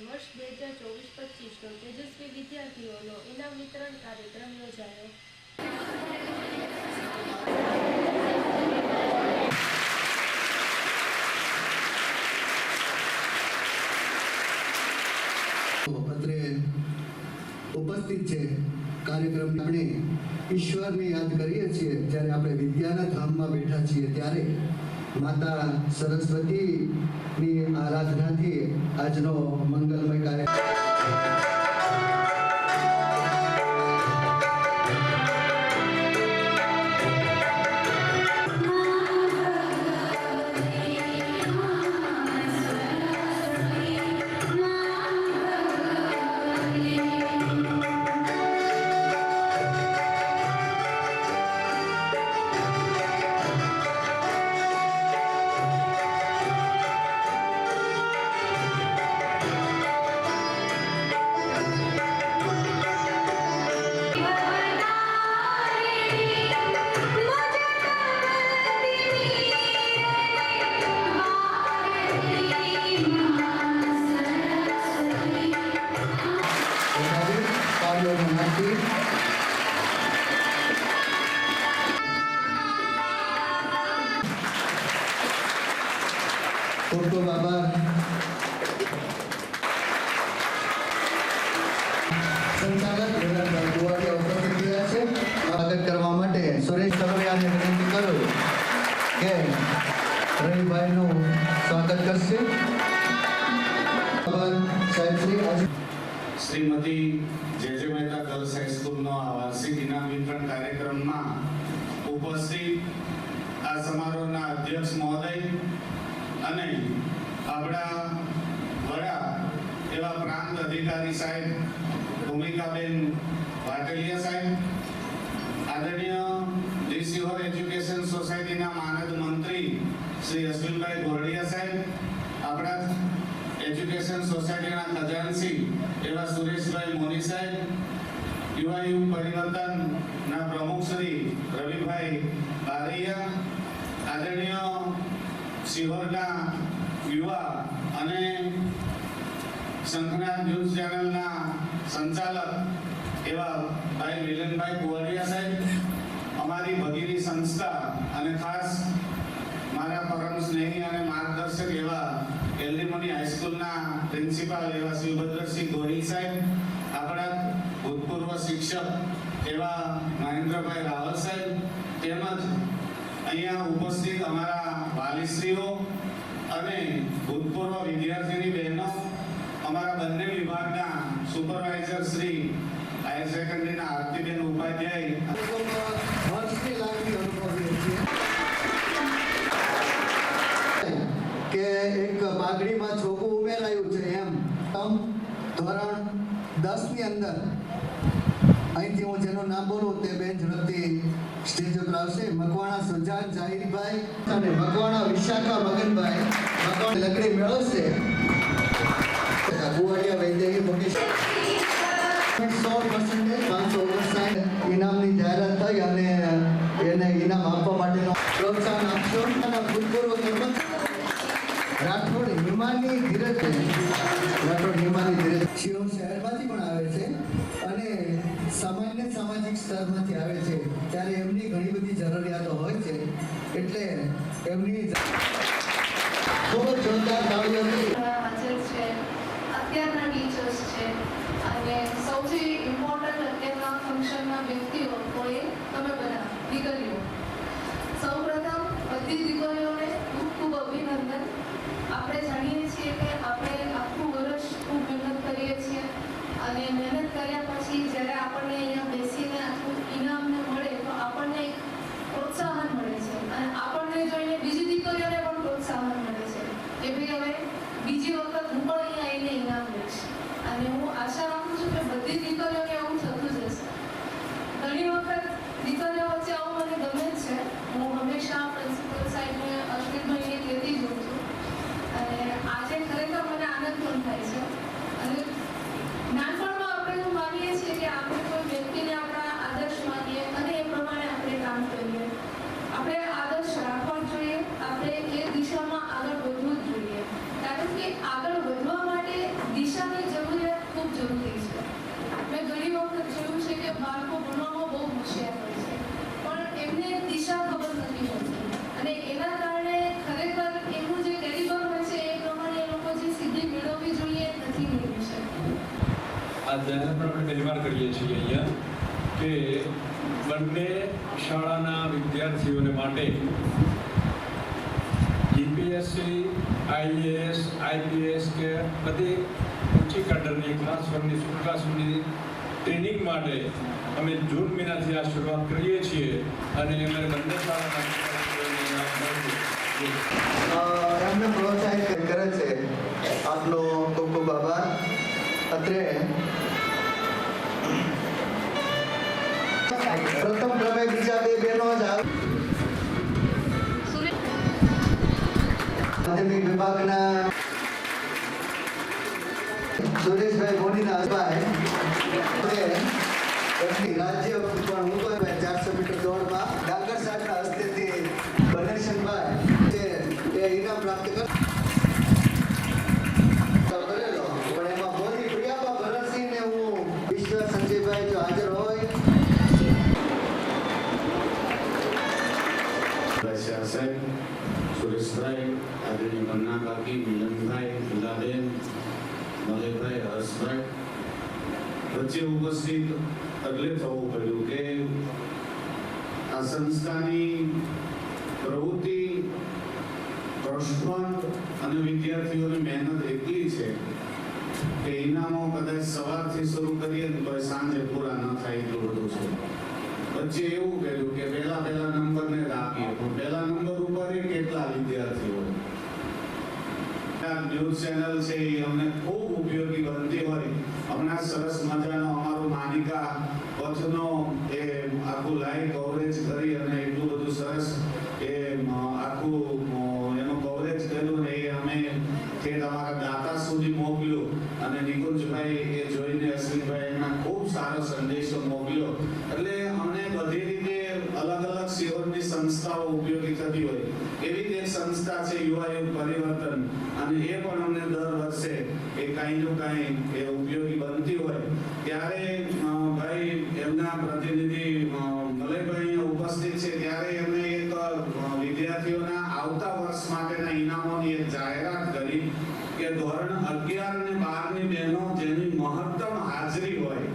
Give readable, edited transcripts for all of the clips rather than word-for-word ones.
વર્ષ 2024-25નો તેજસ્વી વિદ્યાર્થીઓનો ઇનામ વિતરણ કાર્યક્રમ યોજાયો. અત્રે ઉપસ્થિત છે કાર્યક્રમ આપણે ઈશ્વરને યાદ કરીએ છીએ જ્યારે આપણે વિદ્યાના ધામમાં બેઠા છીએ ત્યારે માતા સરસ્વતીની આરાધનાથી આજનો મંગલમય કાર્યક્રમ ખૂબ ખૂબ આભાર. સંચાલક વિરાટભાઈ ગોવાડિયા ઉપસ્થિત રહ્યા છે. સ્વાગત કરવા માટે સુરેશ સરવૈયાને વિનંતી કરું કે રવિભાઈનું સ્વાગત કરશે. શ્રીમતી જે મહેતા ગર્લ્સ હાઈસ્કૂલનો વાર્ષિક ઇનામ વિતરણ કાર્યક્રમમાં ઉપસ્થિત આ સમારોહના અધ્યક્ષ મહોદય અને આપણા વડા એવા પ્રાંત અધિકારી સાહેબ ભૂમિકાબેન વાટેલિયા સાહેબ, આદરણીય ડિસિહોર એજ્યુકેશન સોસાયટીના માનદ મંત્રી શ્રી અશ્વિનભાઈ ગોરડિયા સાહેબ, આપણા એજ્યુકેશન સોસાયટીના ખજાનચી એવા સુરેશભાઈ મોની સાહેબ, યુવા યુગ પરિવર્તનના પ્રમુખ શ્રી રવિભાઈ બારૈયા, આદરણીય શિહોરના યુવા અને શંખનાથ ન્યૂઝ ચેનલના સંચાલક એવા ભાઈ મિલનભાઈ કુવાડિયા સાહેબ, અમારી ભગીરી સંસ્થા અને ખાસ મારા પરમ સ્નેહી અને માર્ગદર્શક એવા એલડીમની હાઈસ્કૂલના પ્રિન્સિપાલ એવા શિવભદ્રસિંહ ગોહિલ સાહેબ, આપણા ભૂતપૂર્વ શિક્ષક એવા મહેન્દ્રભાઈ રાવલ સાહેબ, તેમજ અહીંયા ઉપસ્થિત અમારા વાલીશ્રીઓ અને ભૂતપૂર્વ વિદ્યાર્થીની બહેનો, અમારા બંને વિભાગના સુપરવાઇઝર શ્રી હાયર સેકન્ડરીના આરતીબેન ઉપાધ્યાય કે એક પાઘડીમાં છોકું ઉમેરાયું છે એમ ધોરણ 10 ની અંદર અહીંથી હું જેનું નામ બોલું તે બેન ઝડપથી સ્ટેજ ઉપર આવશે. મકવાણા સુજાન જાહિરભાઈ અને મકવાણા વિશાખા મગનભાઈ મકવાણા લકડી મેળવશે. ગુવાડિયા વૈદ્યકી મુકેશ 100% 559 ઇનામની જાહેરાત થઈ અને એને ઇનામ આપવા માટેનો પ્રોત્સાહન આપશો. અને ભૂતપૂર્વ રાઠોડ હિમાની ધીરજ શિવ શહેરમાંથી પણ આવે છે અને સામાન્ય સામાજિક સ્તરમાંથી આવે છે ત્યારે એમની ઘણી બધી જરૂરિયાતો હોય છે એટલે એમની ખૂબ જ જોરદાર તાળીઓથી હાજર છે. અત્યારના ટીચર્સ છે અને સૌથી ઇમ્પોર્ટન્ટ અત્યારના ફંક્શનના વ્યક્તિઓ કોઈ તમે બધા દીકરીઓ. સૌપ્રથમ બધી દીકરીઓને ખૂબ ખૂબ અભિનંદન. આપણે જાણીએ છીએ કે આપણે આખું વર્ષ ખૂબ મહેનત કરીએ છીએ અને મહેનત કર્યા પછી જ્યારે આપણને અહીંયા બેસીને આખું ઇનામને મળે તો આપણને એક પ્રોત્સાહન મળે છે અને આપણને જોઈને બીજી દીકરીઓને પણ પ્રોત્સાહન મળે છે કે ભાઈ હવે બીજી વખત હું પણ અહીંયા આવીને ઇનામ લઈશ. અને હું આશા રાખું છું કે બધી દીકરીઓને એવું થતું જશે. ઘણી વખત કરીએ છીએ અહીંયા કે બંને શાળાના વિદ્યાર્થીઓને માટે જીપીએસસી, આઈએએસ, આઈપીએસ કે બધી ઊંચી કાદરની ક્લાસ 1ની સુપર ક્લાસ 1ની ટ્રેનિંગ માટે અમે જૂન મહિનાથી આ શરૂઆત કરીએ છીએ અને અમે બંને શાળાના એમને પ્રોત્સાહિત કરે છે. આપનો ખૂબ ખૂબ આભાર. અત્રે પ્રથમ ક્રમે બીજા બે બહેનો જ માધ્યમિક વિભાગના સુરેશભાઈ મોનીના હસભાઈ રાજ્ય પણ હું 400 મીટર દોડમાં ડાંગર સાહેબના હસ્તેથી બનેશનભાઈ એ ઇનામ પ્રાપ્ત કરેલો. પણ એમાં મોદી પ્રિયાબા ભરતસિંહ ને હું વિશ્વ સંજયભાઈ જો હાજર હોય સાહેબ, સુરેશભાઈ, આદરણીય મન્ના કાકી, મિલનભાઈ, ફિલાબેન, મલેભાઈ, હર્ષભાઈ વચ્ચે ઉપસ્થિત એટલે થવું પડ્યું કે આ સંસ્થાની પ્રવૃત્તિ, ટ્રસ્ટ ફંડ અને વિદ્યાર્થીઓની મહેનત એટલી છે કે ઇનામો કદાચ સવારથી શરૂ કરીએ ને તો સાંજે પૂરા ન થાય એટલું બધું છે. વચ્ચે એવું કર્યું કે પહેલા નંબરને રાખીએ પણ પહેલા નંબર ઉપર કેટલા વિદ્યાર્થીઓ. ન્યૂઝ ચેનલ છે એ અમને ખૂબ ઉપયોગી બનતી હોય. હમણાં સરસ મજાનો અમારું માનિકા પથનો એ આખું લાઈવ કવરેજ કરી અને એટલું બધું સરસ એ આખું એનું કવરેજ કર્યું ને એ અમે તે તમારા દાતા સુધી મોકલ્યું અને નિકુંજભાઈ એ જોઈને અશ્વિનભાઈ એના ખૂબ સારો સંદેશો મોકલ્યો. એટલે અમને બધી રીતે અલગ અલગ સેવાની સંસ્થાઓ ઉપયોગી થતી હોય એવી જ એક સંસ્થા છે યુવા યુગ પરિવર્તન અને એ પણ અમને દર વર્ષે એ કાંઈનું કાંઈ એ ઉપયોગી બનતી હોય ત્યારે ભાઈ એમના પ્રતિનિધિ મલયભાઈ ઉપસ્થિત છે ત્યારે એમને એક વિદ્યાર્થીઓના આવતા વર્ષ માટેના ઇનામોની એક જાહેરાત કરી કે ધોરણ 11 અને 12 ની બહેનો જેની મહત્તમ હાજરી હોય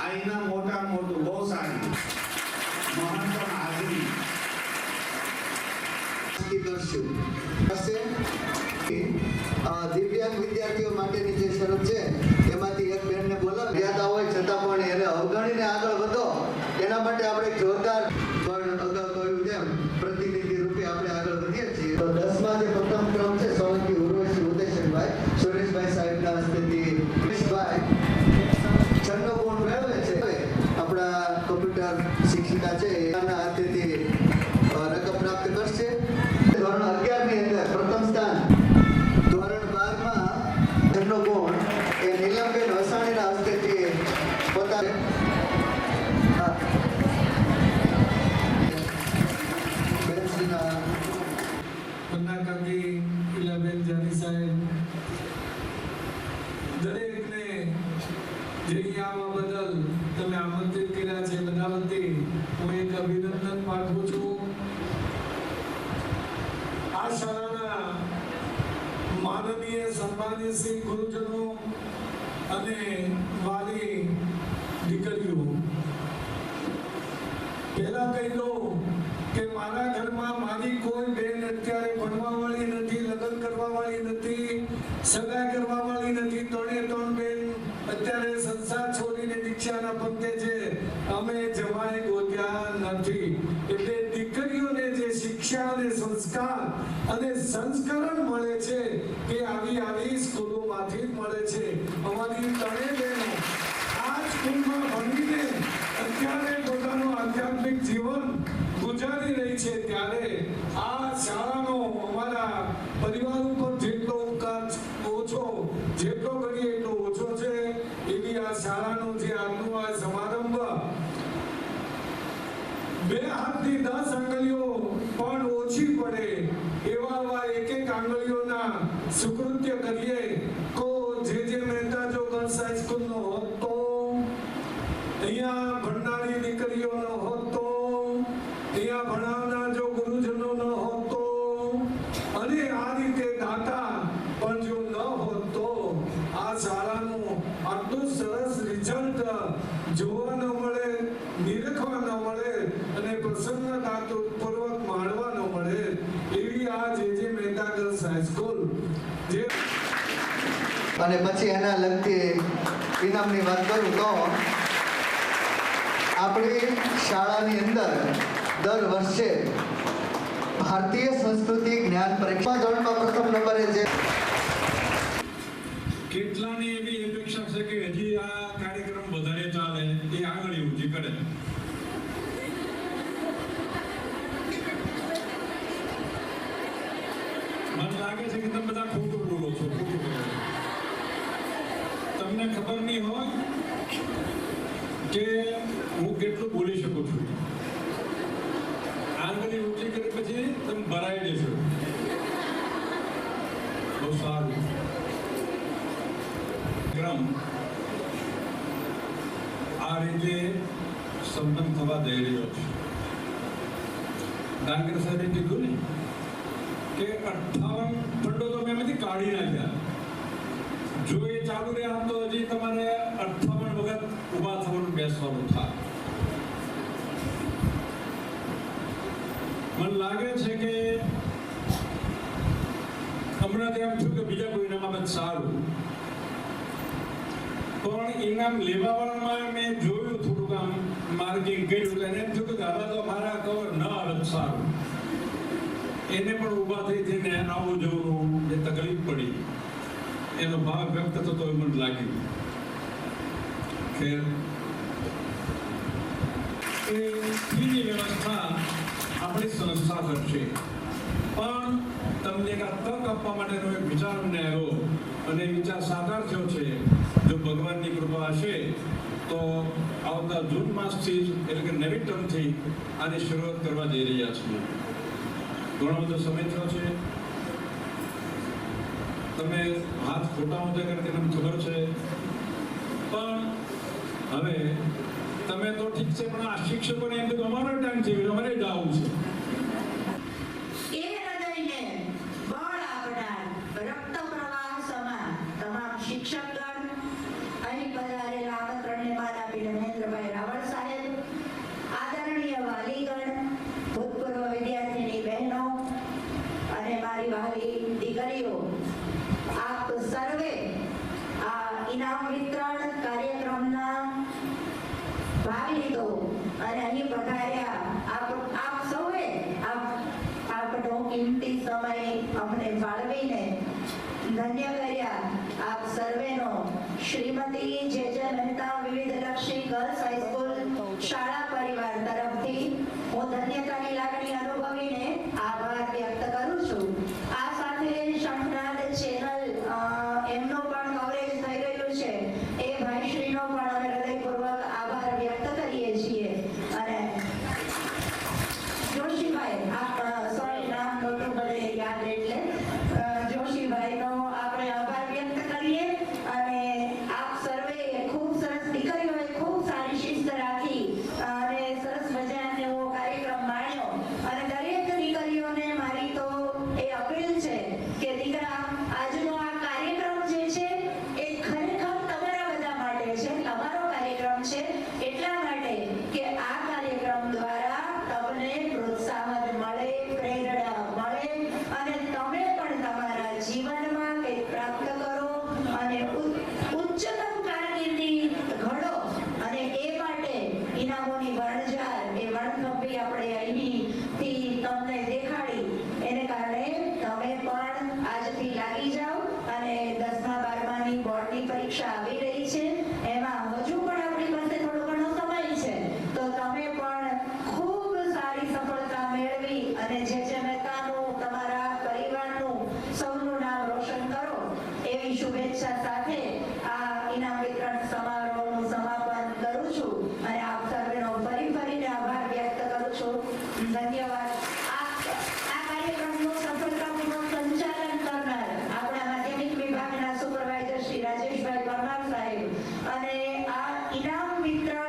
આ ઇનામ મોટું બહુ સારી મહત્તમ હાજરી કરશું. દિવ્યાંગ વિદ્યાર્થીઓ માટેની જે શરત છે એમાંથી એક બેનને બોલાવી યાદા હોય છતાં પણ એને અવગણીને આગળ વધો એના માટે આપણે જોરદાર પણ અગાઉ કહ્યું તેમ પ્રતિનિધિ રૂપે આપણે આગળ વધીએ છીએ. તો 10માં જે પ્રથમ ક્રમ છે સોલંકી ઉર્વશી ઉદયશનભાઈ સુરેશભાઈ સાહેબના હસ્તેથી સુરેશભાઈ 6 ગુણ મેળવે છે. આપણા કોમ્પ્યુટર શિક્ષિકા છે એના હાથેથી રકમ પ્રાપ્ત કરશે. ધોરણ 11 ની અંદર પ્રથમ સ્થાન, ધોરણ 12 માં 6 ગુણ એ નીલમબેન વસાણીના હસ્તેથી પોતાને કાકી ઇલાબેન જાની સાહેબ દરેકને જે આવવા બદલ તમે આમંત્રિત કર્યા છે બધા વતી હું એક અભિનંદન પાઠવું છું. આ શાળાના માનનીય સન્માનીય શ્રી ગુરુજનો અને વાલી દીકરીઓ, પહેલા કહી દઉં કે મારા ઘરમાં મારી કોઈ બેન અત્યારે ભણવા વાળી નથી, લગ્ન કરવા વાળી નથી, સગાઈ કરવા વાળી નથી. 3 બેન અત્યારે સંસાર છોડીને દીક્ષાના પંથે છે. અમે જમાઈ ગોત્યા નથી. એટલે દીકરીઓને જે શિક્ષા અને સંસ્કાર અને સંસ્કરણ મળે છે એ આવી સ્કૂલોમાંથી મળે છે. અમારી 3 બહેનો આ સ્કૂલમાં ભણીને અત્યારે પોતાનું આધ્યાત્મિક જીવન ગુજારી રહી છે. ત્યારે આ શાળાનો અમારા પરિવાર ઉપર જેટલો ઉપકાર જેટલો કરીએ એટલો ઓછો છે. એવી આ શાળાનો જે આજનું આ સમારંભ 2 હાથની 10 આંગળીઓ પણ ઓછી પડે એવા એક આંગળીઓના સુકૃત્ય કરીએ તો જે મહેતા જો ગર્લ્સ હાઈસ્કૂલનો હોત તો અહીંયા ભણનારી દીકરીઓનો હોત તો અહીંયા ભણાવનાર જો ગુરુજનોનો હોત તો અને આ રીતે દાતા પણ જો ન હોત તો આ શાળાનું આટલું સરસ રિઝલ્ટ જો અને પછી એના લગતી ઇનામની વાત કરું તો આપણી શાળાની અંદર દર વર્ષે ભારતીય સંસ્કૃતિ જ્ઞાન પરીક્ષા ધોરણમાં પ્રથમ નંબરે છે. કેટલાની એવી અપેક્ષા છે કે હજી આ કાર્યક્રમ વધારે ચાલે, એ આગળ ઊંચી કરે. મને લાગે છે કે તમે બધા ખોટું બોલો છો, ખોટું બોલો છો. તમને ખબર નહીં હોય કે હું કેટલું બોલી શકું છું. આંગળી ઊંચી કરી પછી તમે ભરાઈ જશો. બહુ સારું ક્રમ આ રીતે સંપન્ન થવા જઈ રહ્યો છે. ડાંગર સાહેબે કીધું ને કે 58 ફંડો તો મેં એમાંથી કાઢી નાખ્યા. જો એ ચાલુ રહ્યા તો હજી તમારે 58 વખત ઊભા થવાનું બેસવાનું થાય. મને લાગે છે કે હમણાં એમ થયું કે બીજા કોઈ ઇનામ આપે સારું, પણ ઇનામ લેવાવાળામાં મેં જોયું થોડુંક આમ માર્કિંગ કર્યું એને એમ થયું કે હવે તો મારા કવર ન આવે સારું. એને પણ ઊભા થઈ થઈને આવું જવું જે તકલીફ પડી એનો ભાવ વ્યક્ત થતો હોય મને લાગ્યું. ખેર એ ફીની વ્યવસ્થા આપણી સંસ્થા કરશે, પણ તમને એક તક આપવા માટેનો એક વિચાર અમને આવ્યો અને વિચાર સાકાર થયો છે. જો ભગવાનની કૃપા હશે તો આવતા જૂન માસથી જ એટલે કે નવી ટર્મથી આની શરૂઆત કરવા જઈ રહ્યા છીએ. ઘણો બધો સમય થયો છે. તમે હાથ ખોટા ઊંચા કરે મને ખબર છે, પણ હવે તમે તો ઠીક છે, પણ આ શિક્ષકોને એમ તો અમારો ટાઈમ છે, અમારે જવું છે. શિક્ષકગણ, અહીં પધારેલા આમંત્રણને માન આપી મહેન્દ્રભાઈ રાવળ સાહેબ, આદરણીય વાલીગણ, ભૂતપૂર્વ વિદ્યાર્થીની બહેનો અને મારી વહાલી દીકરીઓ, આપ સર્વે આ ઇનામ વિતરણ કાર્યક્રમના ભાગ લીધો અને અહીં પધાર્યા. આપ સૌએ આપણો કિંમતી સમય અમને ફાળવીને ધન્ય કર્યા. આપ સર્વેનો શ્રીમતી જે મહેતા વિવિધલક્ષી ગર્લ્સ હાઈસ્કૂલ શાળા પરિવાર તરફથી હું ધન્યતાની લાગણી અનુભવીને આભાર વ્યક્ત કરું છું. આ સાથે શંખનાદ ચેનલ એમનો પણ કવરેજ થઈ રહ્યું છે, એ ભાઈશ્રીનો પણ અમે હૃદયપૂર્વક આભાર વ્યક્ત કરીએ છીએ. અને જોશીભાઈ, આપ સોરી નામ નહોતું મને યાદ, એટલે જોશીભાઈનો આપણે આભાર વ્યક્ત કરીએ. અને આપ સર્વે ખૂબ સરસ, દીકરીઓએ ખૂબ સારી શિસ્ત રાખી અને સરસ મજાનો કાર્યક્રમ માણ્યો. અને દરેક દીકરીઓને મારી તો એ અપીલ છે કે દીકરા, આજનો આ કાર્યક્રમ જે છે એ ખરેખર તમારા બધા માટે છે, તમારો કાર્યક્રમ છે, એટલા માટે કે આ કાર્યક્રમ દ્વારા તમને પ્રોત્સાહન મળે, પ્રેરણા મળે અને તમે પણ તમારા જીવનમાં કંઈક પ્રાપ્ત કરો અને ઉચ્ચતમ કારકિર્દી ઘડો. અને એ માટે ઇનામોની વણઝાર, એ વણથંભી આપણે અહીંથી તમને દેખાડી, એને કારણે તમે પણ આજથી લાગી જાઓ. અને 10મા 12માની બોર્ડની પરીક્ષા આવી રહી છે, એમાં હજુ પણ આપણી પાસે થોડો ઘણો સમય છે, તો તમે પણ ખૂબ સારી સફળતા મેળવી અને જે મહેતાનું, તમારા પરિવારનું, સૌનું નામ રોશન કરો, એવી શુભેચ્છા સાથે આ ઇનામ વિતરણ સમારોહનું સમાપન કરું છું અને આપ સર્વેનો ફરીને આભાર વ્યક્ત કરું છું. ધન્યવાદ. આ કાર્યક્રમનું સફળતાપૂર્વક સંચાલન કરનાર આપણા માધ્યમિક વિભાગના સુપરવાઇઝર શ્રી રાજેશભાઈ પરમાર સાહેબ અને આ ઇનામ વિતરણ